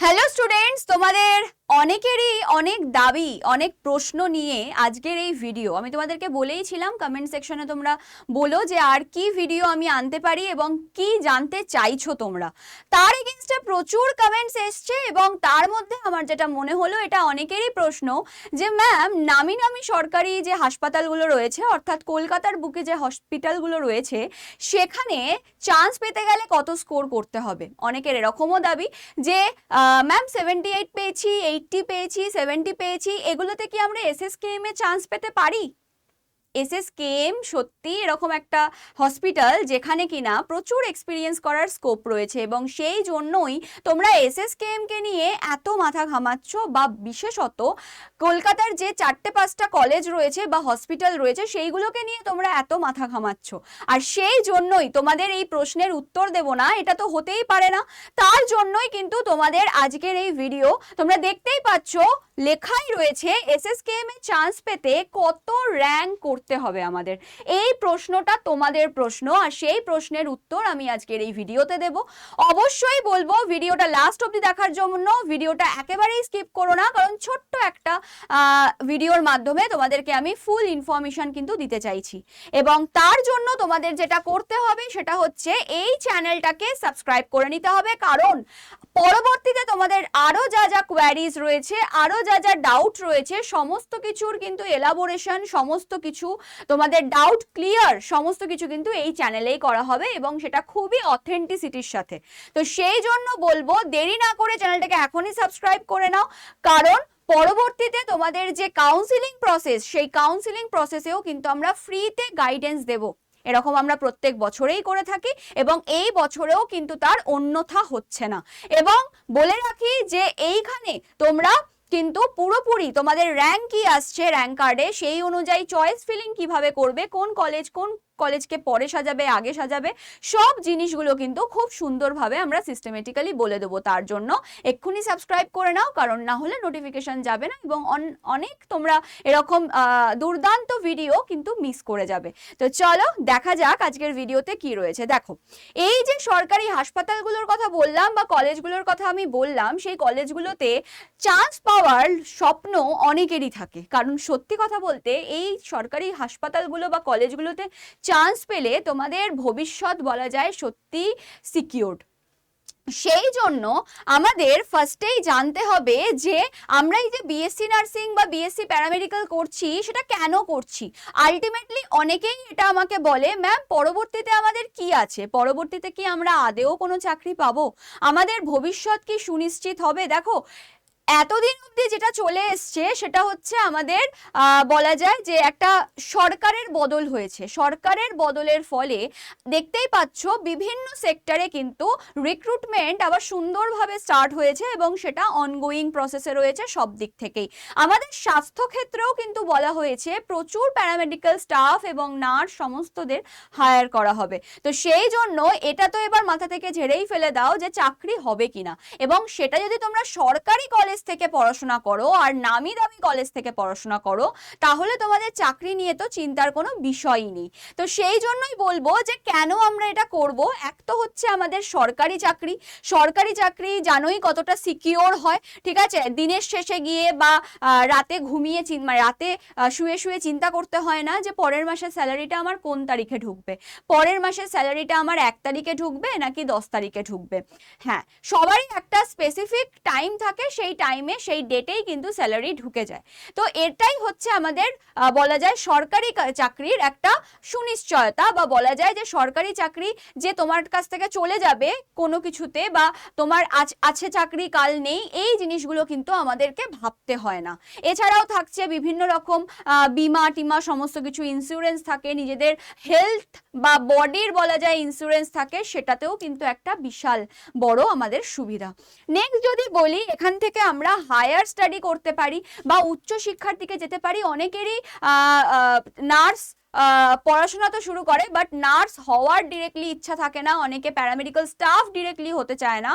Hello students, তোমাদের অনেকেরই অনেক দাবি, অনেক প্রশ্ন নিয়ে আজকের এই ভিডিও। আমি তোমাদেরকে বলেইছিলাম কমেন্ট সেকশনে তোমরা বলো যে আর কি ভিডিও আমি আনতে পারি এবং কি জানতে চাইছো তোমরা। তার এগেইনস্টে প্রচুর কমেন্টস এসছে এবং তার মধ্যে আমার যেটা মনে হলো, এটা অনেকেরই প্রশ্ন যে ম্যাম, নামি নামি সরকারি যে হাসপাতালগুলো রয়েছে, অর্থাৎ কলকাতার বুকে যে হসপিটালগুলো রয়েছে, সেখানে চান্স পেতে গেলে কত স্কোর করতে হবে। অনেকের এরকমও দাবি যে ম্যাম 78 পেয়েছি, 80 পেয়েছি, 70 পেয়েছি, এগুলোতে কি আমরা এসএসকেএম এ চান্স পেতে পারি? এসএসকেএম সত্যি এরকম একটা হসপিটাল যেখানে কিনা প্রচুর এক্সপিরিয়েন্স করার স্কোপ রয়েছে এবং সেই জন্যই তোমরা এসএসকেএম কে নিয়ে এত মাথা ঘামাচ্ছ, বা বিশেষত কলকাতার যে 4-5টা কলেজ রয়েছে বা হসপিটাল রয়েছে সেইগুলোকে নিয়ে তোমরা এত মাথা ঘামাচ্ছ। আর সেই জন্যই তোমাদের এই প্রশ্নের উত্তর দেব না, এটা তো হতেই পারে না। তার জন্যই কিন্তু তোমাদের আজকের এই ভিডিও। তোমরা দেখতেই পাচ্ছ লেখাই রয়েছে এসএসকেএম এ চান্স পেতে কত র্যাঙ্ক করতে হবে আমাদের। এই প্রশ্নটা তোমাদের প্রশ্ন, আর সেই প্রশ্নের উত্তর আমি আজকের এই ভিডিওতে দেব। অবশ্যই বলবো ভিডিওটা লাস্ট অবধি দেখার জন্য। ভিডিওটা একেবারেই স্কিপ করো না, কারণ ছোট্ট একটা ভিডিওর মাধ্যমে তোমাদেরকে আমি ফুল ইনফরমেশন কিন্তু দিতে চাইছি। এবং তার জন্য তোমাদের যেটা করতে হবে সেটা হচ্ছে এই চ্যানেলটাকে সাবস্ক্রাইব করে নিতে হবে, কারণ পরবর্তীতে তোমাদের আরো যা যা কোয়ারিজ রয়েছে, আরো যা যা ডাউট রয়েছে, সমস্ত কিছুর কিন্তু এলাবোরেশন, সমস্ত কিছু তোমাদের ডাউট ক্লিয়ার, সমস্ত কিছু কিন্তু এই চ্যানেলেই করা হবে এবং সেটা খুবই অথেন্টিসিটির সাথে। তো সেই জন্য বলবো দেরি না করে চ্যানেলটাকে এখনই সাবস্ক্রাইব করে নাও, কারণ পরবর্তীতে তোমাদের যে কাউন্সিলিং প্রসেস, সেই কাউন্সিলিং প্রসেসেও কিন্তু আমরা ফ্রিতে গাইডেন্স দেব। এরকম আমরা প্রত্যেক বছরেই করে থাকি এবং এই বছরেও কিন্তু তার অন্যথা হচ্ছে না। এবং বলে রাখি যে এইখানে তোমরা কিন্তু পুরোপুরি তোমাদের র্যাঙ্ক কি আসছে র্যাঙ্ক কার্ডে, সেই অনুযায়ী চয়েস ফিলিং কিভাবে করবে, কোন কলেজকে পরে সাজাবে, আগে সাজাবে, সব জিনিসগুলো কিন্তু খুব সুন্দরভাবে আমরা সিস্টেমেটিক্যালি বলে দেবো। তার জন্য এক্ষুনি সাবস্ক্রাইব করে নাও, কারণ না হলে নোটিফিকেশন যাবে না এবং অনেক তোমরা এরকম দুর্দান্ত ভিডিও কিন্তু মিস করে যাবে। তো চলো দেখা যাক আজকের ভিডিওতে কি রয়েছে। দেখো, এই যে সরকারি হাসপাতালগুলোর কথা বললাম বা কলেজগুলোর কথা আমি বললাম, সেই কলেজগুলোতে চান্স পাওয়ার স্বপ্ন অনেকেরই থাকে, কারণ সত্যি কথা বলতে এই সরকারি হাসপাতালগুলো বা কলেজগুলোতে চান্স পেলে তোমাদের ভবিষ্যৎ বলা যায় সত্যি সিকিউরড। সেই জন্য আমাদের ফার্স্টেই জানতে হবে যে আমরা এই যে বিএসসি নার্সিং বা বিএসসি প্যারামেডিক্যাল করছি, সেটা কেন করছি। আলটিমেটলি অনেকেই এটা আমাকে বলে, ম্যাম পরবর্তীতে আমাদের কি আছে, পরবর্তীতে কি আমরা আদেও কোনো চাকরি পাবো, আমাদের ভবিষ্যৎ কি সুনিশ্চিত হবে। দেখো, এতদিন অবধি যেটা চলে এসছে সেটা হচ্ছে আমাদের বলা যায় যে একটা সরকারের বদল হয়েছে। সরকারের বদলের ফলে দেখতেই পাচ্ছ বিভিন্ন সেক্টরে কিন্তু রিক্রুটমেন্ট আবার সুন্দরভাবে স্টার্ট হয়েছে এবং সেটা অনগোয়িং প্রসেসে রয়েছে সব দিক থেকেই। আমাদের স্বাস্থ্য ক্ষেত্রেও কিন্তু বলা হয়েছে প্রচুর প্যারামেডিক্যাল স্টাফ এবং নার্স সমস্তদের হায়ার করা হবে। তো সেই জন্য এটা তো এবার মাথা থেকে ঝেড়েই ফেলে দাও যে চাকরি হবে কিনা, এবং সেটা যদি তোমরা সরকারি কলেজ থেকে পড়াশোনা করো আর নামি দামি কলেজ থেকে পড়াশোনা করো, তাহলে তোমাদের চাকরি নিয়ে তো চিন্তার কোনো বিষয়ই নেই। তো সেই জন্যই বলবো যে কেন আমরা এটা করব। এক তো হচ্ছে আমাদের সরকারি চাকরি, সরকারি চাকরি জানোই কতটা সিকিওর হয়, ঠিক আছে। দিনের শেষে গিয়ে বা রাতে ঘুমিয়ে রাতে শুয়ে শুয়ে চিন্তা করতে হয় না যে পরের মাসের স্যালারিটা আমার কোন তারিখে ঢুকবে, পরের মাসের স্যালারিটা আমার 1 তারিখে ঢুকবে নাকি 10 তারিখে ঢুকবে। হ্যাঁ, সবারই একটা স্পেসিফিক টাইম থাকে, সেই টাইমে সেই ডেটেই কিন্তু স্যালারি ঢুকে যায়। তো এটাই হচ্ছে আমাদের বলা যায় সরকারি চাকরির একটা সুনিশ্চয়তা, বা বলা যায় যে সরকারি চাকরি যে তোমার কাছ থেকে চলে যাবে কোনো কিছুতে, বা তোমার আছে চাকরি কাল নেই, এই জিনিসগুলো কিন্তু আমাদেরকে ভাবতে হয় না। এছাড়াও থাকছে বিভিন্ন রকম বিমা টিমা, সমস্ত কিছু ইন্স্যুরেন্স থাকে, নিজেদের হেলথ বা বডির বলা যায় ইন্স্যুরেন্স থাকে, সেটাতেও কিন্তু একটা বিশাল বড় আমাদের সুবিধা। নেক্সট যদি বলি, এখান থেকে আমরা হায়ার স্টাডি করতে পারি বা উচ্চ শিক্ষার দিকে যেতে পারি। অনেকেরই নার্স পড়াশোনা তো শুরু করে, বাট নার্স হওয়ার ডিরেক্টলি ইচ্ছা থাকে না, অনেকে প্যারামেডিক্যাল স্টাফ ডিরেক্টলি হতে চায় না,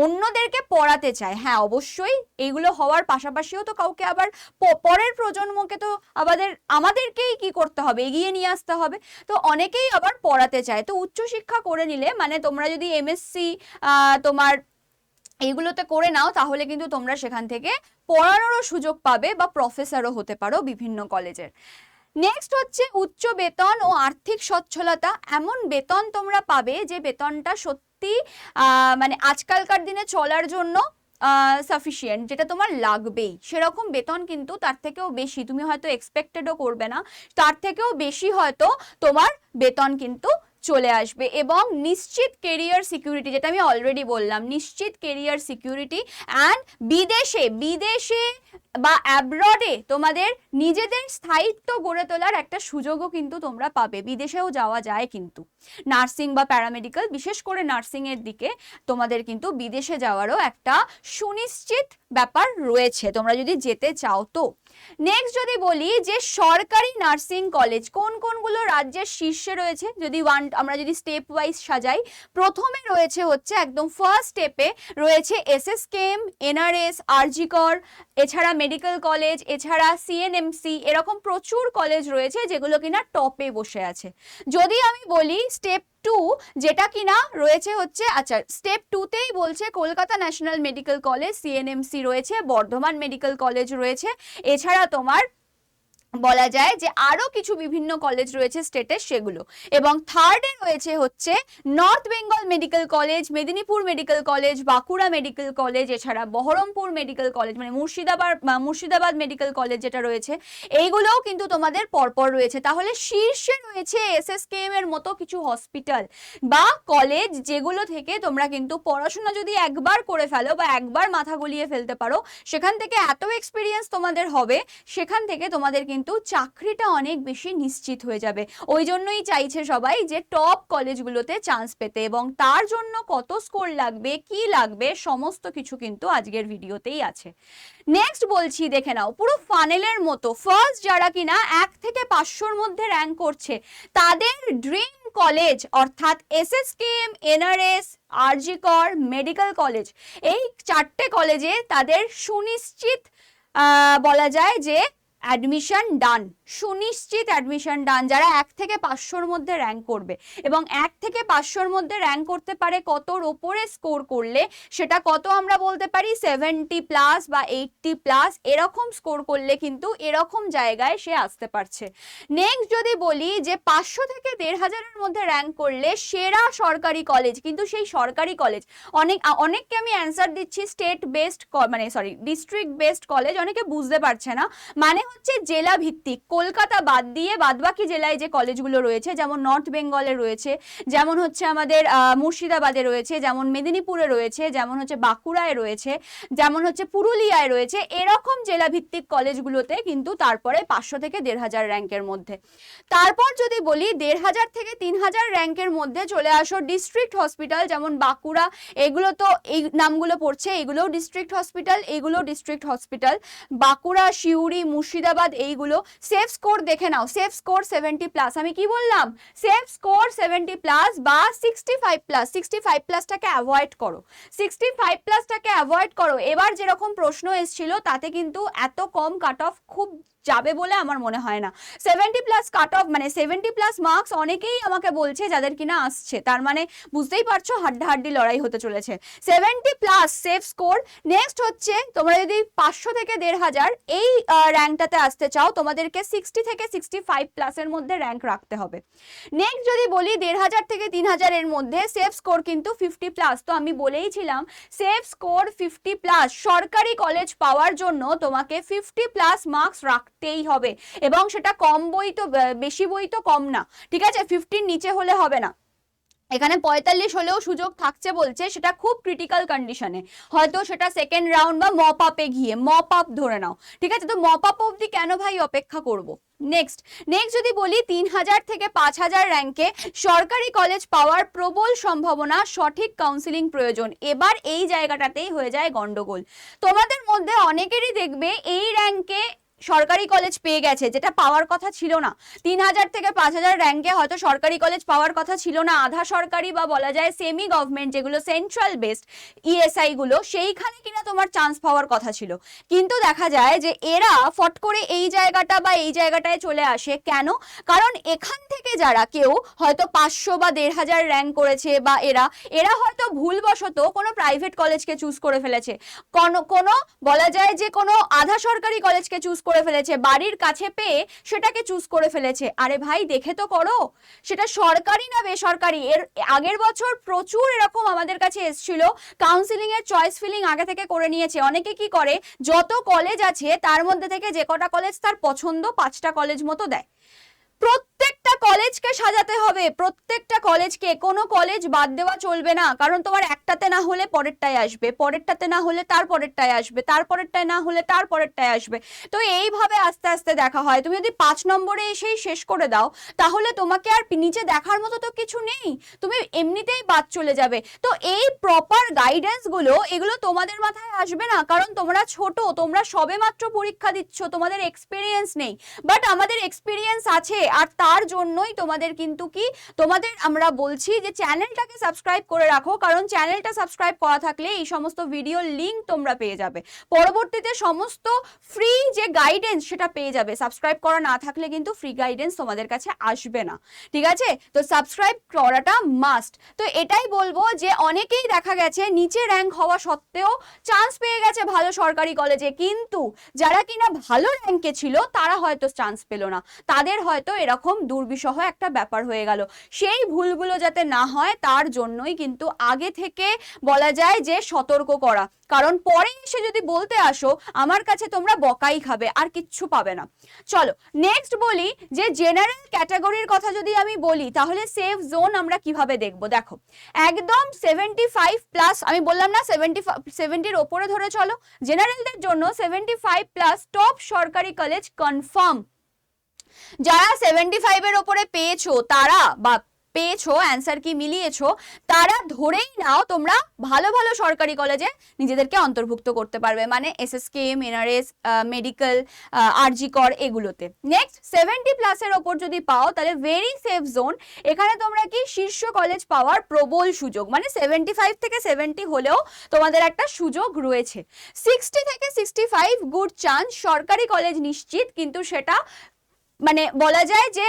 অন্যদেরকে পড়াতে চায়। হ্যাঁ, অবশ্যই এইগুলো হওয়ার পাশাপাশিও তো কাউকে আবার পরের প্রজন্মকে তো আমাদেরকেই কি করতে হবে, এগিয়ে নিয়ে আসতে হবে। তো অনেকেই আবার পড়াতে চায়। তো উচ্চশিক্ষা করে নিলে, মানে তোমরা যদি এমএসসি তোমার এইগুলোতে করে নাও, তাহলে কিন্তু তোমরা সেখান থেকে পড়ানোরও সুযোগ পাবে বা প্রফেসরও হতে পারো বিভিন্ন কলেজের। নেক্সট হচ্ছে উচ্চ বেতন ও আর্থিক সচ্ছলতা। এমন বেতন তোমরা পাবে যে বেতনটা সত্যি মানে আজকালকার দিনে চলার জন্য সাফিসিয়েন্ট, যেটা তোমার লাগবেই, সেরকম বেতন কিন্তু তার থেকেও বেশি তুমি হয়তো এক্সপেক্টেডও করবে না, তার থেকেও বেশি হয়তো তোমার বেতন কিন্তু চলে আসবে। এবং নিশ্চিত কেরিয়ার সিকিউরিটি, যেটা আমি অলরেডি বললাম, নিশ্চিত কেরিয়ার সিকিউরিটি অ্যান্ড বিদেশে বা অ্যাব্রডে তোমাদের নিজেদের স্থায়িত্ব গড়ে তোলার একটা সুযোগও কিন্তু তোমরা পাবে। বিদেশেও যাওয়া যায় কিন্তু, নার্সিং বা প্যারামেডিক্যাল, বিশেষ করে নার্সিং এর দিকে তোমাদের কিন্তু বিদেশে যাওয়ারও একটা সুনিশ্চিত ব্যাপার রয়েছে তোমরা যদি যেতে চাও তো। নেক্সট যদি বলি যে সরকারি নার্সিং কলেজ কোন কোনগুলো রাজ্যের শীর্ষে রয়েছে, যদি আমরা যদি স্টেপ ওয়াইজ সাজাই, প্রথমে রয়েছে হচ্ছে একদম ফার্স্ট স্টেপে রয়েছে এসএসকেএম, এনআরএস, আরজি কর, এছাড়া মেডিকেল কলেজ, এছাড়া সিএনএমসি, এরকম প্রচুর কলেজ রয়েছে যেগুলো কিনা টপে বসে আছে। যদি আমি বলি স্টেপ 2, যেটা কিনা রয়েছে হচ্ছে, আচ্ছা স্টেপ 2তেই বলছে Kolkata national medical college, CNMC রয়েছে, বর্ধমান মেডিকেল কলেজ রয়েছে, এছাড়া তোমার বলা যায় যে আরো কিছু বিভিন্ন কলেজ রয়েছে স্টেটের সেগুলো। এবং থার্ডে রয়েছে হচ্ছে north Bengal medical college, Medinipur medical college, Bankura medical college, এছাড়া বহরমপুর মেডিকেল কলেজ, মানে মুর্শিদাবাদ মেডিকেল কলেজ যেটা রয়েছে, এইগুলোও কিন্তু তোমাদের পরপর রয়েছে। তাহলে শীর্ষে রয়েছে এসএসকেএম এর মতো কিছু হসপিটাল বা কলেজ, যেগুলো থেকে তোমরা কিন্তু পড়াশোনা যদি একবার করে ফেলো বা একবার মাথা গলিয়ে ফেলতে পারো, সেখান থেকে এত এক্সপিরিয়েন্স তোমাদের হবে, সেখান থেকে তোমাদের কিন্তু চাকরিটা অনেক বেশি নিশ্চিত হয়ে যাবে। ওই জন্যই চাইছে সবাই যে টপ কলেজগুলোতে চান্স পেতে, এবং তার জন্য কত স্কোর লাগবে, কি লাগবে, সমস্ত কিছু কিন্তু আজকের ভিডিওতেই আছে। নেক্সট বলছি, দেখে নাও পুরো ফানেলের মতো ফার্স্ট যারা কিনা 1 থেকে 500-র মধ্যে র্যাঙ্ক করছে, তাদের ড্রিম কলেজ অর্থাৎ এসএসকেএম, এনআরএস, আরজি কর, মেডিকেল কলেজ, এই 4টে কলেজে তাদের সুনিশ্চিত বলা যায় যে অ্যাডমিশন ডান, সুনিশ্চিত অ্যাডমিশন ডান, যারা 1 থেকে 500-র মধ্যে র্যাঙ্ক করবে। এবং 1 থেকে 500-র মধ্যে র্যাঙ্ক করতে পারে কতর ওপরে স্কোর করলে, সেটা কত আমরা বলতে পারি 70+ বা 80+, এরকম স্কোর করলে কিন্তু এরকম জায়গায় সে আসতে পারছে। নেক্সট যদি বলি যে 500 থেকে 1500-এর মধ্যে র্যাঙ্ক করলে সেরা সরকারি কলেজ, কিন্তু সেই সরকারি কলেজ অনেককে আমি অ্যান্সার দিচ্ছি স্টেট বেসড, মানে সরি ডিস্ট্রিক্ট বেসড কলেজ, অনেকে বুঝতে পারছে না, মানে হচ্ছে জেলা ভিত্তিক, কলকাতা বাদ দিয়ে বাদবাকি জেলায় যে কলেজগুলো রয়েছে, যেমন নর্থ বেঙ্গলে রয়েছে, যেমন হচ্ছে আমাদের মুর্শিদাবাদে রয়েছে, যেমন মেদিনীপুরে রয়েছে, যেমন হচ্ছে বাঁকুড়ায় রয়েছে, যেমন হচ্ছে পুরুলিয়ায় রয়েছে, এরকম জেলা ভিত্তিক কলেজগুলোতে কিন্তু তারপরে 500 থেকে 1500 র্যাঙ্কের মধ্যে। তারপর যদি বলি 1500 থেকে 3000 র্যাঙ্কের মধ্যে চলে আসো ডিস্ট্রিক্ট হসপিটাল, যেমন বাঁকুড়া, এগুলো তো এই নামগুলো পড়ছে, এগুলোও ডিস্ট্রিক্ট হসপিটাল, এগুলো ডিস্ট্রিক্ট হসপিটাল, বাঁকুড়া, সিউড়ি, মুর্শিদাবাদ, এইগুলো। সেফ স্কোর দেখে নাও, সেফ স্কোর 70+, আমি কি বললাম, সেফ স্কোর 70+ বা 65+, 65+টাকে অ্যাভয়েড করো, 65+টাকে অ্যাভয়েড করো। এবার যেরকম প্রশ্ন এসেছিল তাতে কিন্তু এত কম কাট অফ খুব যাবে বলে আমার মনে হয় না। 70+ কাট অফ মানে 70+ মার্কস অনেকেই আমাকে বলছে যাদের কিনা আসছে, তার মানে বুঝতেই পারছো হাড্ডাহাড্ডি লড়াই হতে চলেছে। 70+ সেফ স্কোর। নেক্সট হচ্ছে তোমরা যদি 500 থেকে 1500 এই র্যাঙ্কটাতে আসতে চাও, তোমাদেরকে 60 থেকে 65+ এর মধ্যে র্যাঙ্ক রাখতে হবে। নেক্সট যদি বলি 1500 থেকে 3000 এর মধ্যে সেফ স্কোর কিন্তু 50+, তো আমি বলেইছিলাম সেফ স্কোর 50+, সরকারি কলেজ পাওয়ার জন্য তোমাকে 50+ মার্কস রাখতেই হবে, এবং সেটা কম বই তো বেশি বই তো কম না, ঠিক আছে, 50-র নিচে হলে হবে না। এখানে 45 হলেও সুযোগ থাকছে বলছে, সেটা খুব ক্রিটিক্যাল কন্ডিশনে, হয়তো সেটা সেকেন্ড রাউন্ড বা মপ আপে গিয়ে, মপ আপ ধরে নাও, ঠিক আছে, তো মপ আপ অবধি কেন ভাই অপেক্ষা করব। নেক্সট যদি বলি 3000 থেকে 5000 র্যাঙ্কে সরকারি কলেজ পাওয়ার প্রবল সম্ভাবনা, সঠিক কাউন্সিলিং প্রয়োজন। এবার এই জায়গাটাতেই হয়ে যায় গন্ডগোল। তোমাদের মধ্যে অনেকেরই দেখবে এই র্যাঙ্কে সরকারি কলেজ পেয়ে গেছে, যেটা পাওয়ার কথা ছিল না। 3000 থেকে 5000 র্যাঙ্কে হয়তো সরকারি কলেজ পাওয়ার কথা ছিল না, আধা সরকারি বা বলা যায় সেমি গভর্নমেন্ট যেগুলো সেন্ট্রাল বেসড ইএসআই গুলো, সেইখানে কিনা তোমার চান্স পাওয়ার কথা ছিল। কিন্তু দেখা যায় যে এরা ফট করে এই জায়গাটা বা এই জায়গাটায় চলে আসে। কেন? কারণ এখান থেকে যারা কেউ হয়তো 500 বা 1500 র্যাঙ্ক করেছে, বা এরা হয়তো ভুলবশত কোনো প্রাইভেট কলেজকে চুজ করে ফেলেছে, কোনো বলা যায় যে কোনো আধা সরকারি কলেজকে চুজ করে ফেলেছে, বাড়ির কাছে পেয়ে সেটাকে চুজ করে ফেলেছে। আরে ভাই দেখে তো করো সেটা সরকারি না বেসরকারি। এর আগের বছর প্রচুর এরকম আমাদের কাছে এসেছিল, কাউন্সিলিং এর চয়েস ফিলিং আগে থেকে করে নিয়েছে। অনেকে কি করে, যত কলেজ আছে তার মধ্যে থেকে যে কটা কলেজ তার পছন্দ 5টা কলেজ মতো দেয়। প্রত্যেকটা কলেজকে সাজাতে হবে, প্রত্যেকটা কলেজকে, কোনো কলেজ বাদ দেওয়া চলবে না। কারণ তোমার একটাতে না হলে পরেরটায় আসবে, পরেরটাতে না হলে তার পরেরটায় আসবে, তার পরেরটায় না হলে তার পরেরটায় আসবে। তো এইভাবে আস্তে আস্তে দেখা হয়। তুমি যদি 5 নম্বরে এসেই শেষ করে দাও, তাহলে তোমাকে আর নিচে দেখার মতো তো কিছু নেই, তুমি এমনিতেই বাদ চলে যাবে। তো এই প্রপার গাইডেন্স গুলো, এগুলো তোমাদের মাথায় আসবে না, কারণ তোমরা ছোট, তোমরা সবেমাত্র পরীক্ষা দিচ্ছ, তোমাদের এক্সপিরিয়েন্স নেই। বাট আমাদের এক্সপিরিয়েন্স আছে, আর তার জন্যই তোমাদের কিন্তু তোমাদের আমরা বলছি যে চ্যানেলটাকে সাবস্ক্রাইব করে রাখো, কারণ চ্যানেলটা সাবস্ক্রাইব করা থাকলে এই সমস্ত ভিডিওর লিংক তোমরা পেয়ে যাবে, পরবর্তীতে সমস্ত ফ্রি যে গাইডেন্স সেটা পেয়ে যাবে। সাবস্ক্রাইব করা না থাকলে কিন্তু ফ্রি গাইডেন্স তোমাদের কাছে আসবে না, ঠিক আছে? তো সাবস্ক্রাইব করাটা মাস্ট। তো এটাই বলবো যে অনেকেই দেখা গেছে নিচে র্যাঙ্ক হওয়া সত্ত্বেও চান্স পেয়ে গেছে ভালো সরকারি কলেজে, কিন্তু যারা কিনা ভালো র্যাঙ্কে ছিল তারা হয়তো চান্স পেল না, তাদের হয়তো এরকম দুর্বিষহ একটা ব্যাপার হয়ে গেল। সেই ভুলগুলো যাতে না হয় তার জন্যই কিন্তু আগে থেকে বলা যায় যে সতর্ক করা, কারণ পরে এসে যদি বলতে আসো আমার কাছে তোমরা বকাই খাবে, আর কিচ্ছু পাবে না। চলো নেক্সট বলি যে জেনারেল ক্যাটাগরির কথা যদি আমি বলি, তাহলে সেফ জোন আমরা কিভাবে দেখব। দেখো একদম 75 প্লাস, আমি বললাম না 70-র ওপরে ধরে চলো, জেনারেলদের জন্য 75 প্লাস টপ সরকারি কলেজ কনফার্ম। যারা 75 এর ওপরে পেয়েছো তারা, বা পেয়েছো অ্যান্সার কি মিলিয়েছো, তারা ধরেই নাও তোমরা ভালো ভালো সরকারি কলেজে নিজেদেরকে অন্তর্ভুক্ত করতে পারবে, মানে এসএসকেএম, এনআরএস, মেডিকেল, আরজি কর, এগুলোতে। নেক্সট 70 প্লাসের ওপর যদি পাও তাহলে ভেরি সেফ জোন, এখানে তোমরা কি শীর্ষ কলেজ পাওয়ার প্রবল সুযোগ, মানে 75 থেকে 70 হলেও তোমাদের একটা সুযোগ রয়েছে। 60 থেকে 65 গুড চান্স, সরকারি কলেজ নিশ্চিত, কিন্তু সেটা মানে বলা যায় যে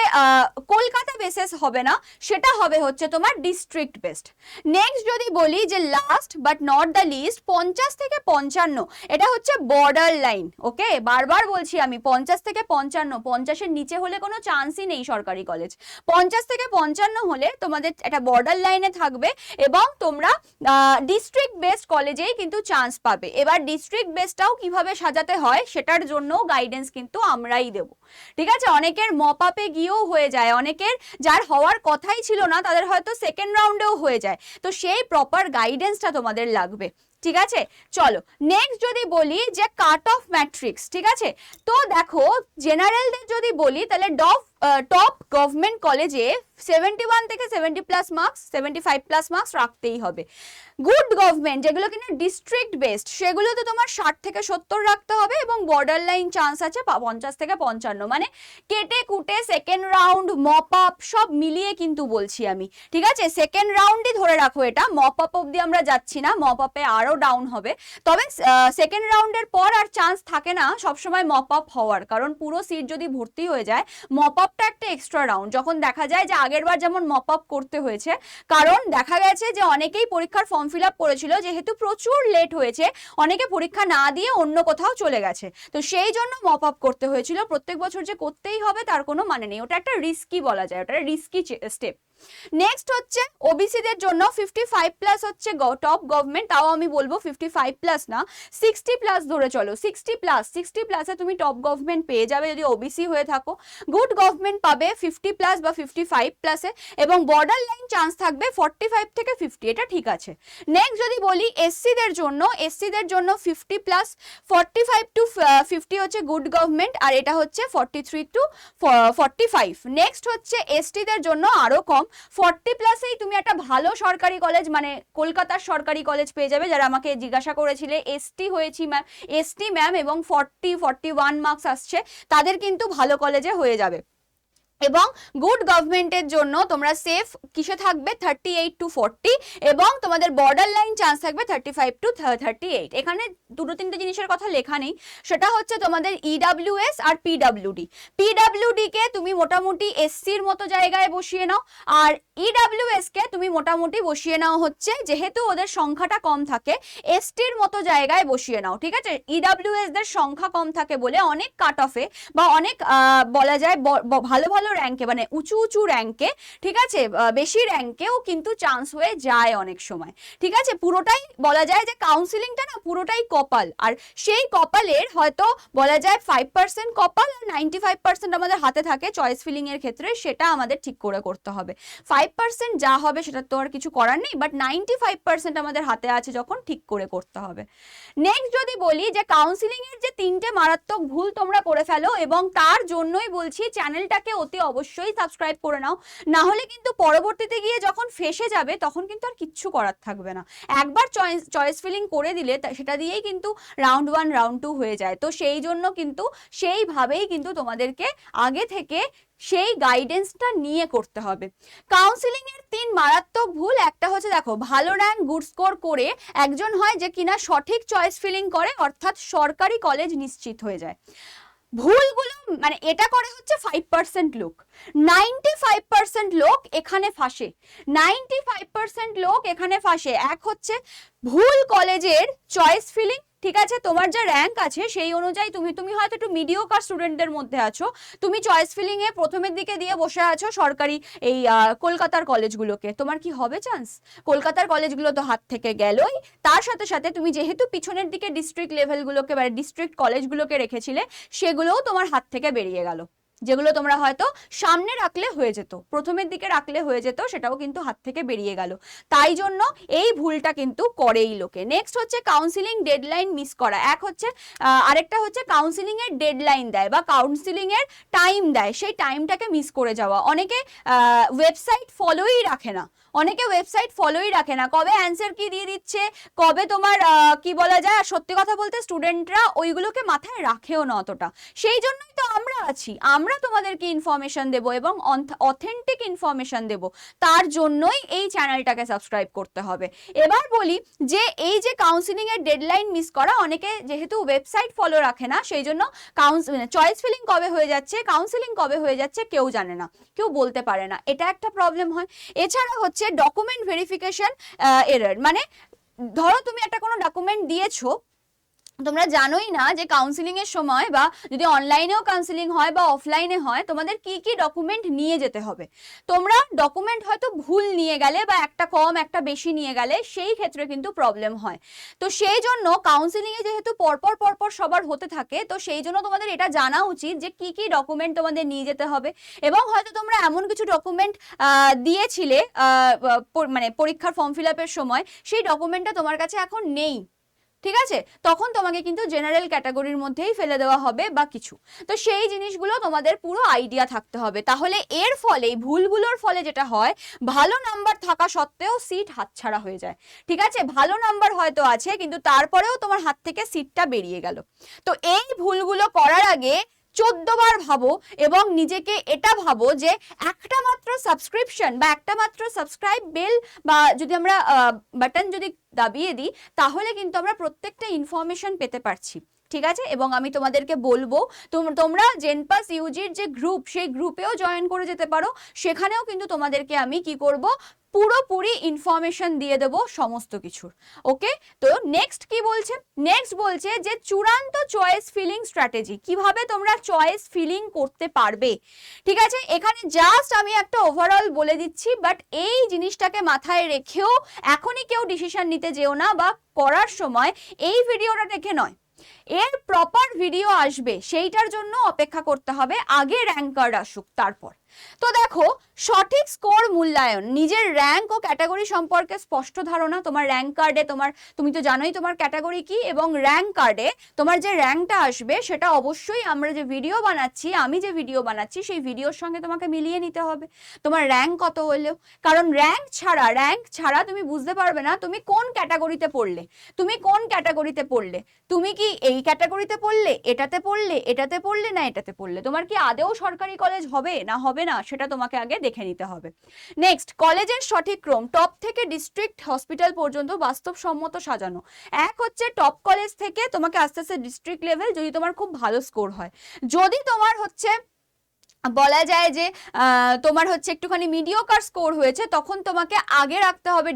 কলকাতা বেসিস হবে না, সেটা হবে হচ্ছে তোমার ডিস্ট্রিক্ট বেসড। নেক্সট যদি বলি যে last but not the least, 50 থেকে 55, এটা হচ্ছে বর্ডার লাইন। ওকে, বারবার বলছি আমি 50 থেকে 55, 50-এর নিচে হলে কোনো চান্সই নেই সরকারি কলেজ। 50 থেকে 55 হলে তোমাদের একটা বর্ডার লাইনে থাকবে, এবং তোমরা ডিস্ট্রিক্ট বেসড কলেজেই কিন্তু চান্স পাবে। এবার ডিস্ট্রিক্ট বেসডটাও কিভাবে সাজাতে হয় সেটার জন্য গাইডেন্স কিন্তু আমরাই দেবো, ঠিক আছে? অনেকের মপ আপে গিয়েও হয়ে যায়, অনেকের যার হওয়ার কথাই ছিল না তাদের হয়তো সেকেন্ড রাউন্ডেও হয়ে যায়। তো সেই প্রপার গাইডেন্সটা তোমাদের লাগবে, ঠিক আছে? চলো নেক্সট যদি বলি যে কাট অফ ম্যাট্রিক্স, ঠিক আছে? তো দেখো জেনারেলদের যদি বলি তাহলে টপ গভর্নমেন্ট কলেজে 71 থেকে 70 প্লাস মার্কস, 75 প্লাস মার্কস রাখতেই হবে। গুড গভর্নমেন্ট যেগুলো কিনা ডিস্ট্রিক্ট বেসড, সেগুলো তো তোমার 60 থেকে 70 রাখতে হবে, এবং বর্ডার লাইন চান্স আছে 50 থেকে 55, মানে কেটে কুটে সেকেন্ড রাউন্ড মপ আপ সব মিলিয়ে কিন্তু বলছি আমি, ঠিক আছে? সেকেন্ড রাউন্ডই ধরে রাখো, এটা মপ আপ অব্দি আমরা যাচ্ছি না, মপ আপে আরো ডাউন হবে। তবে সেকেন্ড রাউন্ডের পর আর চান্স থাকে না সবসময় মপ আপ হওয়ার, কারণ পুরো সিট যদি ভর্তি হয়ে যায়, মপ আপটা একটা এক্সট্রা রাউন্ড। যখন দেখা যায় যে আগের বার যেমন মপ আপ করতে হয়েছে, কারণ দেখা গেছে যে অনেকেই পরীক্ষার ফর্ম ফিল আপ করেছিল, যেহেতু প্রচুর লেট হয়েছে, অনেকে পরীক্ষা না দিয়ে অন্য কোথাও চলে গেছে, তো সেই জন্য মপ আপ করতে হয়েছিল। প্রত্যেক বছর যে করতেই হবে তার কোনো মানে নেই, ওটা একটা রিস্কি বলা যায়, ওটা রিস্কি স্টেপ। নেক্সট হচ্ছে ওবিসিদের জন্য 55 প্লাস হচ্ছে টপ গভর্নমেন্ট, তাও আমি বলবো 55 প্লাস না, 60 প্লাস ধরে চলো। 60 প্লাসে তুমি টপ গভর্নমেন্ট পেয়ে যাবে যদি ওবিসি হয়ে থাকো। গুড গভর্নমেন্ট পাবে 50 প্লাস বা 55 প্লাসে, এবং বর্ডার লাইন চান্স থাকবে 45 থেকে 50, এটা ঠিক আছে। নেক্সট যদি বলি এসসিদের জন্য 50 প্লাস, 45 টু 50 হচ্ছে গুড গভর্নমেন্ট, আর এটা হচ্ছে 43 টু 45। নেক্সট হচ্ছে এসটিদের জন্য আরো কম, 40+এই তুমি একটা ভালো সরকারি কলেজ মানে কলকাতার সরকারি কলেজ পেয়ে যাবে। যারা আমাকে জিজ্ঞাসা করেছিলে এসটি হয়েছি ম্যাম, এসটি ম্যাম এবং 41 মার্কস আসছে, তাদের কিন্তু ভালো কলেজে হয়ে যাবে। এবং গুড গভর্নমেন্টের জন্য তোমরা সেফ কিসে থাকবে 38 to 40, এবং তোমাদের বর্ডার লাইন চান্স থাকবে 35 to 38। এখানে দুটো তিনটে জিনিসের কথা লেখা নেই, সেটা হচ্ছে তোমাদের ইডাব্লিউএস আর পিডাব্লিউডি। পিডাব্লিউডি কে তুমি মোটামুটি এসসির মতো জায়গায় বসিয়ে নাও, আর ইডাব্লিউএস কে তুমি মোটামুটি বসিয়ে নাও হচ্ছে, যেহেতু ওদের সংখ্যাটা কম থাকে, এসটির মতো জায়গায় বসিয়ে নাও, ঠিক আছে। ইডাব্লিউএস দের সংখ্যা কম থাকে বলে অনেক কাট অফে বা অনেক বলা যায় ভালো ভালো র্যাঙ্কে মানে উঁচু উঁচু র্যাঙ্কে, ঠিক আছে, বেশি র্যাঙ্কেও কিন্তু চান্স হয়ে যায় অনেক সময়, ঠিক আছে। পুরোটাই বলা যায় যে কাউন্সিলিংটা না পুরোটাই কপাল, আর সেই কপালের হয়তো বলা যায় 5% কপাল আর 95% আমাদের হাতে থাকে চয়েস ফিলিং এর ক্ষেত্রে, সেটা আমাদের ঠিক করে করতে হবে। 5% যা হবে সেটা তো আর কিছু করার নেই, বাট 95% আমাদের হাতে আছে যখন, ঠিক করে করতে হবে। নেক্সট যদি বলি যে কাউন্সিলিং এর যে 3টে মারাত্মক ভুল তোমরা করে ফেলো, এবং তার জন্যই বলছি চ্যানেলটাকে অতি অবশ্যই সাবস্ক্রাইব করে নাও, না হলে কিন্তু পরবর্তীতে গিয়ে যখন ফেসে যাবে তখন কিন্তু আর কিচ্ছু করার থাকবে না। একবার চয়েস ফিলিং করে দিলে সেটা দিয়েই কিন্তু রাউন্ড 1 রাউন্ড 2 হয়ে যায়। তো সেই জন্য কিন্তু সেইভাবেই কিন্তু তোমাদেরকে আগে থেকে সেই গাইডেন্সটা নিয়ে করতে হবে। কাউন্সিলিং এর 3 মারাত্মক ভুল, একটা হচ্ছে দেখো ভালো র্যাঙ্ক গুড স্কোর করে একজন হয় যে কিনা সঠিক চয়েস ফিলিং করে, অর্থাৎ সরকারি কলেজ নিশ্চিত হয়ে যায়। ভুলগুলো মানে এটা করে হচ্ছে 5% লোক, 95% লোক এখানে ফাঁসে, 95% লোক এখানে ফাঁসে। এক হচ্ছে ভুল কলেজের চয়েস ফিলিং, ঠিক আছে, তোমার যা র্যাঙ্ক আছে সেই অনুযায়ী তুমি হয়তো একটু মিডিওকার স্টুডেন্টদের মধ্যে আছো, তুমি চয়েস ফিলিং এ প্রথমের দিকে দিয়ে বসে আছো সরকারি এই কলকাতার কলেজগুলোকে, তোমার কি হবে চান্স? কলকাতার কলেজগুলো তো হাত থেকে গেলই, তার সাথে সাথে তুমি যেহেতু পিছনের দিকে ডিস্ট্রিক্ট লেভেলগুলোকে মানে ডিস্ট্রিক্ট কলেজগুলোকে রেখেছিলে, সেগুলোও তোমার হাত থেকে বেরিয়ে গেল। যেগুলো তোমরা হয়তো সামনে রাখলে হয়ে যেত, প্রথমের দিকে রাখলে হয়ে যেত, সেটাও কিন্তু হাত থেকে বেরিয়ে গেল। তাই জন্য এই ভুলটা কিন্তু করেই লোকে। নেক্সট হচ্ছে কাউন্সিলিং ডেডলাইন মিস করা। এক হচ্ছে আরেকটা হচ্ছে কাউন্সিলিং এর ডেডলাইন দেয় বা কাউন্সিলিং এর টাইম দেয়, সেই টাইমটাকে মিস করে যাওয়া। অনেকে ওয়েবসাইট ফলোই রাখে না, অনেকে ওয়েবসাইট ফলোই রাখে না, কবে অ্যান্সার কি দিয়ে দিচ্ছে, কবে তোমার কি বলা যায়, সত্যি কথা বলতে স্টুডেন্টরা ওইগুলোকে মাথায় রাখেও না অতটা। সেই জন্যই তো আমরা আছি, আমরা তোমাদেরকে ইনফরমেশন দেব এবং অথেন্টিক ইনফরমেশন দেব, তার জন্যই এই চ্যানেলটাকে সাবস্ক্রাইব করতে হবে। এবার বলি যে এই যে কাউন্সিলিং এর ডেডলাইন মিস করা, অনেকে যেহেতু ওয়েবসাইট ফলো রাখে না, সেই জন্য চয়েস ফিলিং কবে হয়ে যাচ্ছে, কাউন্সিলিং কবে হয়ে যাচ্ছে কেউ জানে না, কেউ বলতে পারে না, এটা একটা প্রবলেম হয়। এছাড়া হচ্ছে ডকুমেন্ট ভেরিফিকেশন এরর, মানে ধরো তুমি একটা কোনো ডকুমেন্ট দিয়েছো, তোমরা জানোই না যে কাউন্সিলিং এর সময় বা যদি অনলাইনেও কাউন্সিলিং হয় বা অফলাইনে হয়, তোমাদের কি কি ডকুমেন্ট নিয়ে যেতে হবে। তোমরা ডকুমেন্ট হয়তো ভুল নিয়ে গেলে বা একটা কম একটা বেশি নিয়ে গেলে, সেই ক্ষেত্রে কিন্তু প্রবলেম হয়। তো সেই জন্য কাউন্সিলিং এ যেহেতু পরপর সবার হতে থাকে, তো সেই জন্য তোমাদের এটা জানা উচিত যে কি কি ডকুমেন্ট তোমাদের নিয়ে যেতে হবে। এবং হয়তো তোমরা এমন কিছু ডকুমেন্ট দিয়েছিলে মানে পরীক্ষার ফর্ম ফিল আপের সময়, সেই ডকুমেন্টটা তোমার কাছে এখন নেই, ঠিক আছে, তখন তোমাকে কিন্তু জেনারেল ক্যাটাগরির মধ্যেই ফেলে দেওয়া হবে বা কিছু। তো সেই জিনিসগুলো তোমাদের পুরো আইডিয়া থাকতে হবে। তাহলে এর ফলে ভুলগুলোর ফলে যেটা হয়, ভালো নাম্বার থাকা সত্ত্বেও সিট হাতছাড়া হয়ে যায়, ঠিক আছে। ভালো নাম্বার হয়তো আছে কিন্তু তারপরেও তোমার হাত থেকে সিটটা বেরিয়ে গেল। তো এই ভুলগুলো করার আগে 14 বার ভাবো এবং নিজেকে এটা ভাবো যে একটা মাত্র সাবস্ক্রিপশন বা একটা মাত্র সাবস্ক্রাইব বেল বা যদি আমরা বাটন যদি দাবিয়ে দিই, তাহলে কিন্তু আমরা প্রত্যেকটা ইনফরমেশন পেতে পারছি, ঠিক আছে। এবং আমি তোমাদেরকে বলবো তোমরা জেনপাস ইউজির যে গ্রুপ, সেই গ্রুপেও জয়েন করে যেতে পারো, সেখানেও কিন্তু তোমাদেরকে আমি কি করব, পুরোপুরি ইনফরমেশন দিয়ে দেব সমস্ত কিছুর। ওকে, তো নেক্সট কি বলছে, নেক্সট বলছে যে চূড়ান্ত চয়েস ফিলিং স্ট্র্যাটেজি, কিভাবে তোমরা চয়েস ফিলিং করতে পারবে, ঠিক আছে। এখানে জাস্ট আমি একটা ওভারঅল বলে দিচ্ছি, বাট এই জিনিসটাকে মাথায় রেখেও এখনই কেউ ডিসিশন নিতে যেও না, বা করার সময় এই ভিডিওটা দেখে নয়, এর প্রপার ভিডিও আসবে, সেইটার জন্য অপেক্ষা করতে হবে, আগে র্যাঙ্ক কার্ড আসুক তারপর, তো দেখো, সঠিক স্কোর মূল্যায়ন, নিজের র্যাঙ্ক ও ক্যাটাগরি সম্পর্কে স্পষ্ট ধারণা, তোমার র্যাঙ্ক কার্ডে তুমি তো জানোই তোমার ক্যাটাগরি কি, এবং র্যাঙ্ক কার্ডে তোমার যে র্যাঙ্কটা আসবে সেটা অবশ্যই আমি যে ভিডিও বানাচ্ছি সেই ভিডিওর সঙ্গে তোমাকে মিলিয়ে নিতে হবে তোমার র্যাঙ্ক কত হলেও। কারণ র্যাঙ্ক ছাড়া তুমি বুঝতে পারবে না তুমি কোন ক্যাটাগরিতে পড়লে, তুমি কি এই ক্যাটাগরিতে পড়লে, এটাতে পড়লে না এটাতে পড়লে, তোমার কি আদেও সরকারি কলেজ হবে না সেটা তোমাকে আগে দেখে নিতে হবে। নেক্সট, কলেজের সঠিক ক্রম, টপ থেকে ডিস্ট্রিক্ট হসপিটাল পর্যন্ত বাস্তবসম্মত সাজানো। এক হচ্ছে টপ কলেজ থেকে তোমাকে আস্তে আস্তে ডিস্ট্রিক্ট লেভেল, যদি তোমার খুব ভালো স্কোর হয়। যদি তোমার হচ্ছে বলা যায় যে তোমার হচ্ছে একটুখানি মিডিওকার স্কোর হয়েছে, তখন তোমাকে আগে রাখতে হবে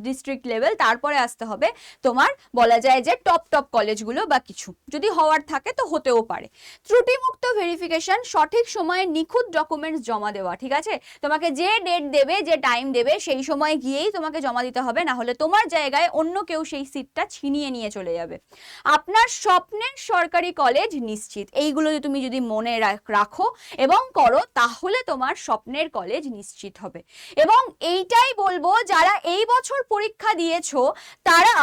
ডিস্ট্রিক্ট লেভেল, তারপরে আসতে হবে তোমার বলা যায় যে টপ কলেজগুলো বা কিছু, যদি হওয়ার থাকে তো হতেও পারে। ত্রুটিমুক্ত ভেরিফিকেশন, সঠিক সময়ে নিখুঁত ডকুমেন্টস জমা দেওয়া। ঠিক আছে, তোমাকে যে ডেট দেবে, যে টাইম দেবে, সেই সময় গিয়েই তোমাকে জমা দিতে হবে, না হলে তোমার জায়গায় অন্য কেউ সেই সিটটা ছিনিয়ে নিয়ে চলে যাবে। আপনার স্বপ্নের সরকারি কলেজ নিশ্চিত, এইগুলো তুমি যদি মনে রাখো এবং করো, তাহলে তোমার স্বপ্নের কলেজ নিশ্চিত হবে। এবং এইটাই বলবো, যারা এই বছর পরীক্ষা দিয়েছো তারা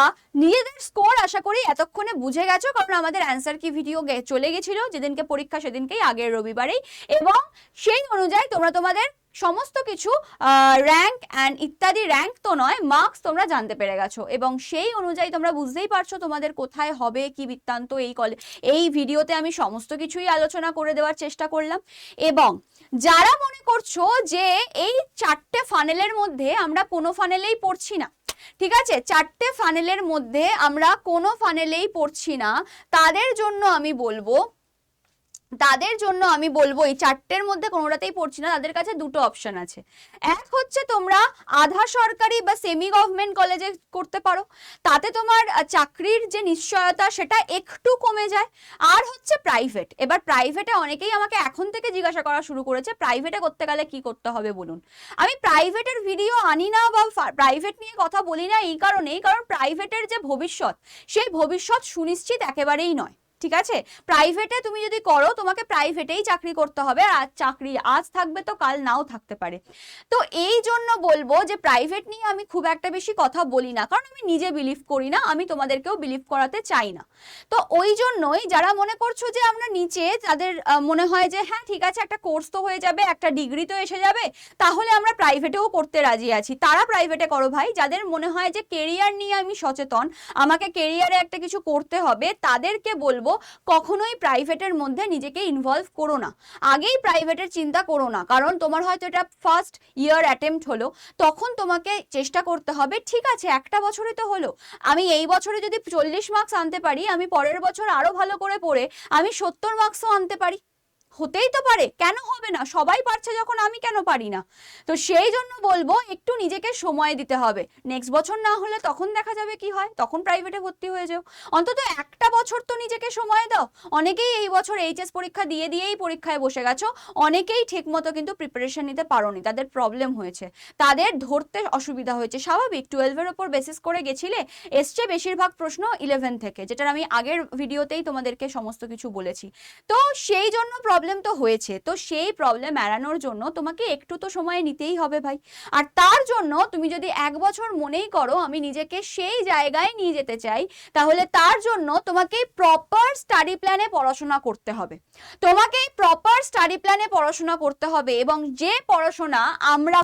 নিজেদের স্কোর আশা করি এতক্ষণে বুঝে গেছো, কারণ আমাদের অ্যান্সার কি ভিডিও চলে গেছিল যেদিনকে পরীক্ষা, সেদিনকেই আগের রবিবারেই, এবং সেই অনুযায়ী তোমরা তোমাদের সমস্ত কিছু র্যাঙ্ক অ্যান্ড ইত্যাদি, র্যাঙ্ক তো নয়, মার্কস তোমরা জানতে পেরে গেছো, এবং সেই অনুযায়ী তোমরা বুঝতেই পারছো তোমাদের কোথায় হবে কি বৃত্তান্ত। এই ভিডিওতে আমি সমস্ত কিছুই আলোচনা করে দেওয়ার চেষ্টা করলাম। এবং যারা মনে করছো যে এই 4টে ফানেলের মধ্যে আমরা কোনো ফানেলেই পড়ছি না, ঠিক আছে, 4টে ফানেলের মধ্যে আমরা কোনো ফানেলেই পড়ছি না, তাদের জন্য আমি বলবো এই 4টের মধ্যে কোনোটাতেই পড়ছি না, তাদের কাছে দুটো অপশন আছে। এক হচ্ছে তোমরা আধা সরকারি বা সেমি গভর্নমেন্ট কলেজে করতে পারো, তাতে তোমার চাকরির যে নিশ্চয়তা সেটা একটু কমে যায়। আর হচ্ছে প্রাইভেট। এবার প্রাইভেটে অনেকেই আমাকে এখন থেকে জিজ্ঞাসা করা শুরু করেছে, প্রাইভেটে করতে গেলে কি করতে হবে বলুন। আমি প্রাইভেটের ভিডিও আনি না বা প্রাইভেট নিয়ে কথা বলি না এই কারণেই, কারণ প্রাইভেটের যে ভবিষ্যৎ, সেই ভবিষ্যৎ সুনিশ্চিত একেবারেই নয়। ঠিক আছে, প্রাইভেটে তুমি যদি করো তোমাকে প্রাইভেটেই চাকরি করতে হবে, আর চাকরি আজ থাকবে তো কাল নাও থাকতে পারে। তো এই জন্য বলবো যে প্রাইভেট নিয়ে আমি খুব একটা বেশি কথা বলি না, কারণ আমি নিজে বিলিভ করি না, আমি তোমাদেরকেও বিলিভ করাতে চাই না। তো ওই জন্যই যারা মনে করছো যে আমরা নিচে, তাদের মনে হয় যে হ্যাঁ ঠিক আছে একটা কোর্স তো হয়ে যাবে, একটা ডিগ্রি তো এসে যাবে, তাহলে আমরা প্রাইভেটেও করতে রাজি আছি, তারা প্রাইভেটে করো ভাই। যাদের মনে হয় যে কেরিয়ার নিয়ে আমি সচেতন, আমাকে কেরিয়ারে একটা কিছু করতে হবে, তাদেরকে বলবো কখনোই প্রাইভেটের মধ্যে নিজেকে ইনভলভ করো না, আগেই প্রাইভেটের চিন্তা করো না। কারণ তোমার হয়তো এটা ফার্স্ট ইয়ার অ্যাটেম্প্ট হলো, তখন তোমাকে চেষ্টা করতে হবে, ঠিক আছে একটা বছরই তো হলো, আমি এই বছরে যদি 40 মার্কস আনতে পারি, আমি পরের বছর আরো ভালো করে পড়ে আমি 70 মার্কসও আনতে পারি, হতেই তো পারে, কেন হবে না, সবাই পারছে যখন আমি কেন পারি না। তো সেই জন্য বলবো একটু নিজেকে সময় দিতে হবে, নেক্সট বছর না হলে তখন দেখা যাবে কি হয়, তখন প্রাইভেটে ভর্তি হয়ে যাও, অন্তত একটা বছর তো নিজেকে সময় দাও। অনেকেই এই বছর এইচএস পরীক্ষা দিয়েই পরীক্ষায় বসে গেছো, অনেকেই ঠিক মতো কিন্তু প্রিপারেশন নিতে পারোনি, তাদের প্রবলেম হয়েছে, তাদের ধরতে অসুবিধা হয়েছে, স্বাভাবিক, 12-এর ওপর বেসিস করে গেছিলে, এসছে বেশিরভাগ প্রশ্ন 11 থেকে, যেটার আমি আগের ভিডিওতেই তোমাদেরকে সমস্ত কিছু বলেছি। তো সেই জন্য প্রবলেম তো হয়েছে, তো সেই প্রবলেম এড়ানোর জন্য তোমাকে একটু তো সময় নিতেই হবে ভাই। আর তার জন্য তুমি যদি 1 বছর মনেই করো আমি নিজেকে সেই জায়গায় নিয়ে যেতে চাই, তাহলে তার জন্য তোমাকে প্রপার স্টাডি প্ল্যানে পড়াশোনা করতে হবে, এবং যে পড়াশোনা আমরা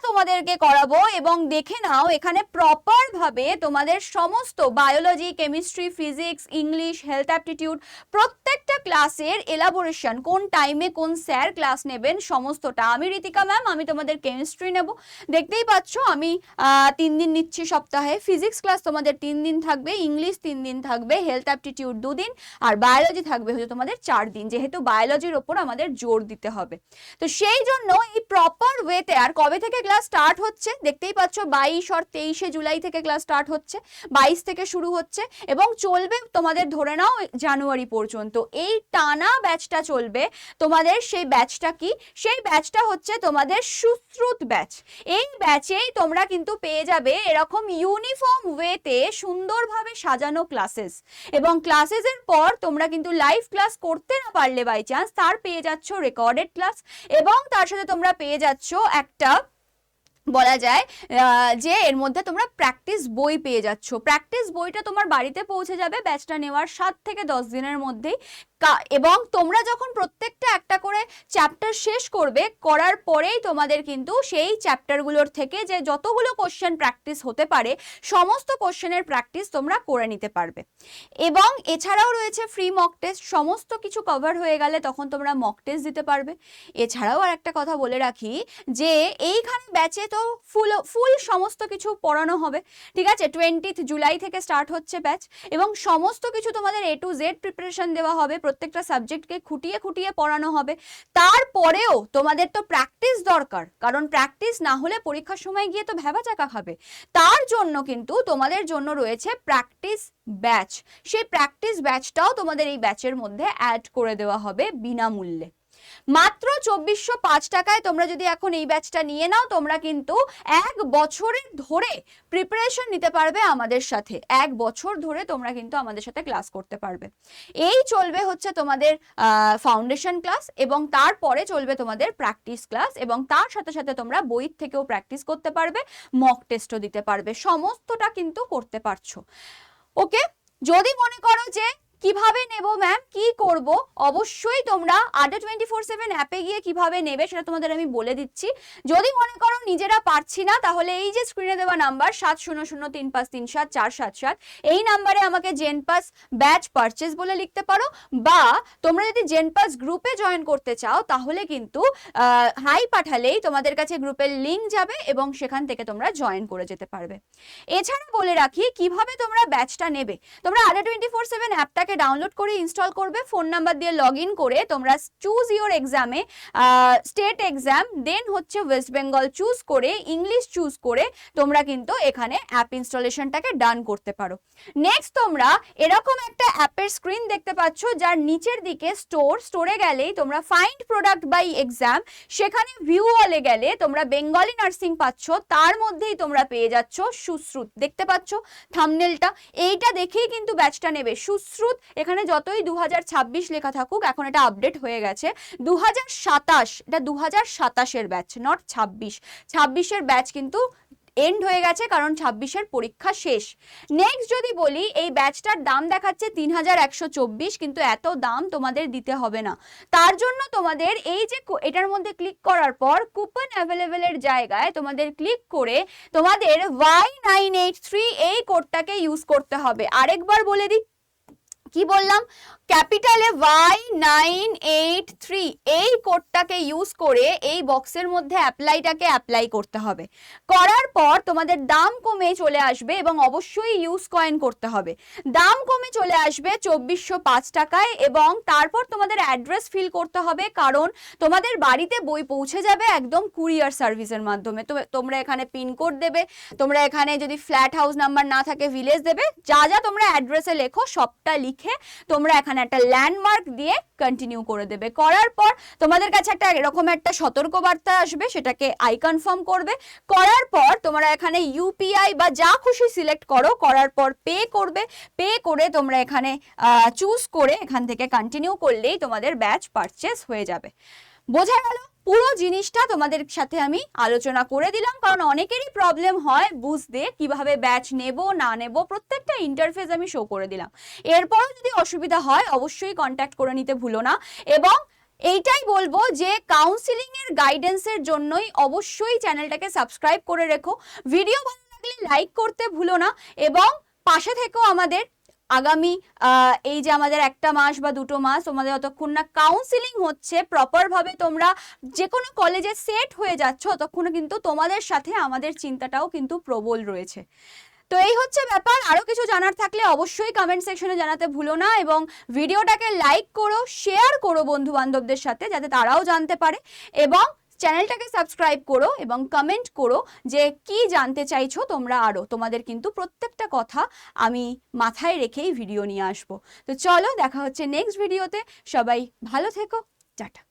তোমাদেরকে করাবো। এবং দেখে নাও এখানে প্রপার ভাবে তোমাদের সমস্ত biology, chemistry, physics, English, health aptitude, প্রত্যেকটা ক্লাসের এলাবোরেশন, কোন টাইমে কোন স্যার ক্লাস নেবেন, সমস্তটা। আমি ঋতিকা ম্যাম, আমি তোমাদের কেমিস্ট্রি নেব, দেখতেই পাচ্ছ আমি 3 দিন নিচ্ছি সপ্তাহে, ফিজিক্স ক্লাস তোমাদের 3 দিন থাকবে, ইংলিশ 3 দিন থাকবে, হেলথ অ্যাপটিটিউড 2 দিন, আর বায়োলজি থাকবে হচ্ছে তোমাদের 4 দিন, যেহেতু বায়োলজির ওপর আমাদের জোর দিতে হবে। তো সেই জন্য এই প্রপার ওয়েতে, আর কবে থেকে ক্লাস স্টার্ট হচ্ছে দেখতেই পাচ্ছ, 22 আর 23 জুলাই থেকে ক্লাস স্টার্ট হচ্ছে, 22 থেকে শুরু হচ্ছে এবং চলবে তোমাদের ধরে নাও জানুয়ারি পর্যন্ত। এই টানা ব্যাচটা চলবে তোমাদের। সেই ব্যাচটা কি? সেই ব্যাচটা হচ্ছে তোমাদের সুশ্রুত ব্যাচ। এই ব্যাচেই তোমরা কিন্তু পেয়ে যাবে এরকম ইউনিফর্ম ওয়েতে সুন্দরভাবে সাজানো ক্লাসেস, এবং ক্লাসেসের পর তোমরা কিন্তু লাইভ ক্লাস করতে না পারলে বাই চান্স তার পেয়ে যাচ্ছ রেকর্ডেড ক্লাস, এবং তার সাথে তোমরা পেয়ে যাচ্ছ একটা বলা যায় যে এর মধ্যে তোমরা প্র্যাকটিস বই পেয়ে যাচ্ছ। প্র্যাকটিস বইটা তোমার বাড়িতে পৌঁছে যাবে ব্যাচটা নেওয়ার 7 থেকে 10 দিনের মধ্যেই। এবং তোমরা যখন প্রত্যেকটা একটা করে চ্যাপ্টার শেষ করবে, করার পরেই তোমাদের কিন্তু সেই চ্যাপ্টারগুলোর থেকে যে যতগুলো কোশ্চেন প্র্যাকটিস হতে পারে সমস্ত কোশ্চেনের প্র্যাকটিস তোমরা করে নিতে পারবে। এবং এছাড়াও রয়েছে ফ্রি মক টেস্ট। সমস্ত কিছু কভার হয়ে গেলে তখন তোমরা মক টেস্ট দিতে পারবে। এছাড়াও আর একটা কথা বলে রাখি যে এইখানে ব্যাচে তো ফুল সমস্ত কিছু পড়ানো হবে, ঠিক আছে? 20 জুলাই থেকে স্টার্ট হচ্ছে ব্যাচ, এবং সমস্ত কিছু তোমাদের A to Z প্রিপারেশন দেওয়া হবে, প্রত্যেকটা সাবজেক্টকে খুঁটিয়ে খুঁটিয়ে পড়ানো হবে। তারপরেও তোমাদের তো প্র্যাকটিস দরকার, কারণ প্র্যাকটিস না হলে পরীক্ষার সময় গিয়ে তো ভ্যাবাচাকা খাবে। তার জন্য কিন্তু তোমাদের জন্য রয়েছে প্র্যাকটিস ব্যাচ। সেই প্র্যাকটিস ব্যাচটাও তোমাদের এই ব্যাচের মধ্যে অ্যাড করে দেওয়া হবে বিনামূল্যে। মাত্র 2405 টাকায় তোমরা যদি এখন এই ব্যাচটা নিয়ে নাও, তোমরা কিন্তু 1 বছরের ধরে প্রিপারেশন নিতে পারবে আমাদের সাথে। 1 বছর ধরে তোমরা কিন্তু আমাদের সাথে ক্লাস করতে পারবে। এই চলবে হচ্ছে তোমাদের ফাউন্ডেশন ক্লাস, এবং তারপরে চলবে তোমাদের প্র্যাকটিস ক্লাস, এবং তার সাথে সাথে তোমরা বই থেকেও প্র্যাকটিস করতে পারবে, মক টেস্টও দিতে পারবে, সমস্তটা কিন্তু করতে পারছো। ওকে, যদি মনে করো যে কিভাবে নেব ম্যাম, কি করব, অবশ্যই তোমরা আড্ডা 24/7 অ্যাপে গিয়ে কিভাবে নেবে সেটা তোমাদের আমি বলে দিচ্ছি। যদি মনে করো নিজেরা পারছি না, তাহলে এই যে স্ক্রিনে দেওয়া নাম্বার 7003537477, এই নাম্বারে আমাকে জেনপাস ব্যাচ পারচেজ বলে লিখতে পারো, বা তোমরা যদি জেনপাস গ্রুপে জয়েন করতে চাও তাহলে কিন্তু হাই পাঠালেই তোমাদের কাছে গ্রুপের লিংক যাবে এবং সেখান থেকে তোমরা জয়েন করে যেতে পারবে। এছাড়া বলে রাখি কিভাবে তোমরা ব্যাচটা নেবে। তোমরা আড্ডা 24/7 অ্যাপটাকে ডাউনলোড করে ইনস্টল করবে, ফোন নাম্বার দিয়ে লগ ইন করে তোমরা চুজ ইওর এক্সামে স্টেট এক্সাম, দেন হচ্ছে ওয়েস্ট বেঙ্গল চুজ করে, ইংলিশ চুজ করে তোমরা কিন্তু এখানে অ্যাপ ইনস্টলেশনটাকে ডান করতে পারো। নেক্সট তোমরা এরকম একটা অ্যাপের স্ক্রিন দেখতে পাচ্ছ, যার নিচের দিকে স্টোরে গেলেই তোমরা ফাইন্ড প্রোডাক্ট বাই এক্সাম, সেখানে ভিউ অলে গেলে তোমরা বেঙ্গলি নার্সিং পাচ্ছ, তার মধ্যেই তোমরা পেয়ে যাচ্ছ সুশ্রুত। দেখতে পাচ্ছ থাম্বনেলটা? এইটা দেখেই কিন্তু ব্যাচটা নেবে। সুশ্রুত এখানে যতই 2026 লেখা থাকুক, এখন এটা আপডেট হয়ে গেছে 2027, এটা 2027 ব্যাচ, নট 26 ব্যাচ কিন্তু এন্ড হয়ে গেছে, কারণ 26 পরীক্ষা শেষ। নেক্সট যদি বলি, এই ব্যাচটার দাম দেখাচ্ছে 3124, কিন্তু এত দাম তোমাদের দিতে হবে না। তার জন্য তোমাদের এই যে এটার মধ্যে ক্লিক করার পর কুপন অ্যাভেলেবেলের জায়গায় তোমাদের ক্লিক করে তোমাদের Y983 এই কোডটাকে ইউজ করতে হবে। আরেকবার বলে দিই, কি বললাম? ক্যাপিটালে Y983 এই কোডটাকে ইউজ করে এই বক্সের মধ্যে অ্যাপ্লাইটাকে অ্যাপ্লাই করতে হবে। করার পর তোমাদের দাম কমে চলে আসবে, এবং অবশ্যই ইউজ কয়েন করতে হবে। দাম কমে চলে আসবে 2405 টাকায়, এবং তারপর তোমাদের অ্যাড্রেস ফিল করতে হবে, কারণ তোমাদের বাড়িতে বই পৌঁছে যাবে একদম কুরিয়ার সার্ভিসের মাধ্যমে। তো তোমরা এখানে পিনকোড দেবে, তোমরা এখানে যদি ফ্ল্যাট হাউস নাম্বার না থাকে ভিলেজ দেবে, যা যা তোমরা অ্যাড্রেসে লেখো সবটা লিখে তোমরা এখানে একটা ল্যান্ডমার্ক দিয়ে কন্টিনিউ করে দেবে। করার পর তোমাদের কাছে একটা এরকম একটা সতর্কবার্তা আসবে, সেটাকে আই কনফার্ম করবে। করার পর তোমরা এখানে ইউপিআই বা যা খুশি সিলেক্ট করো, করার পর পে করবে। পে করে তোমরা এখানে চুজ করে এখান থেকে কন্টিনিউ করলেই তোমাদের ব্যাচ পারচেস হয়ে যাবে। বোঝা গেল? পুরো জিনিসটা তোমাদের সাথে আমি আলোচনা করে দিলাম, কারণ অনেকেরই প্রবলেম হয় বুঝতে কিভাবে ব্যাচ নেব না নেব, প্রত্যেকটা ইন্টারফেস আমি শো করে দিলাম। এরপরও যদি অসুবিধা হয় অবশ্যই কন্ট্যাক্ট করে নিতে ভুলো না, এবং এইটাই বলবো যে কাউন্সিলিং এর গাইডেন্সের জন্যই অবশ্যই চ্যানেলটাকে সাবস্ক্রাইব করে রেখো। ভিডিও ভালো লাগলে লাইক করতে ভুলো না, এবং পাশে থেকেও আমাদের আগামী এই যে আমাদের 1 মাস বা 2 মাস তোমাদের যতক্ষণ না কাউন্সিলিং হচ্ছে প্রপারভাবে, তোমরা যে কোনো কলেজে সেট হয়ে যাচ্ছ, ততক্ষণ কিন্তু তোমাদের সাথে আমাদের চিন্তাটাও কিন্তু প্রবল রয়েছে। তো এই হচ্ছে ব্যাপার। আরো কিছু জানার থাকলে অবশ্যই কমেন্ট সেকশনে জানাতে ভুলো না, এবং ভিডিওটাকে লাইক করো, শেয়ার করো বন্ধু বান্ধবদের সাথে, যাতে তারাও জানতে পারে, এবং চ্যানেলটাকে সাবস্ক্রাইব করো এবং কমেন্ট করো যে কি জানতে চাইছো তোমরা আরও। তোমাদের কিন্তু প্রত্যেকটা কথা আমি মাথায় রেখেই ভিডিও নিয়ে আসবো। তো চলো দেখা হচ্ছে নেক্সট ভিডিওতে। সবাই ভালো থেকো, টাটা।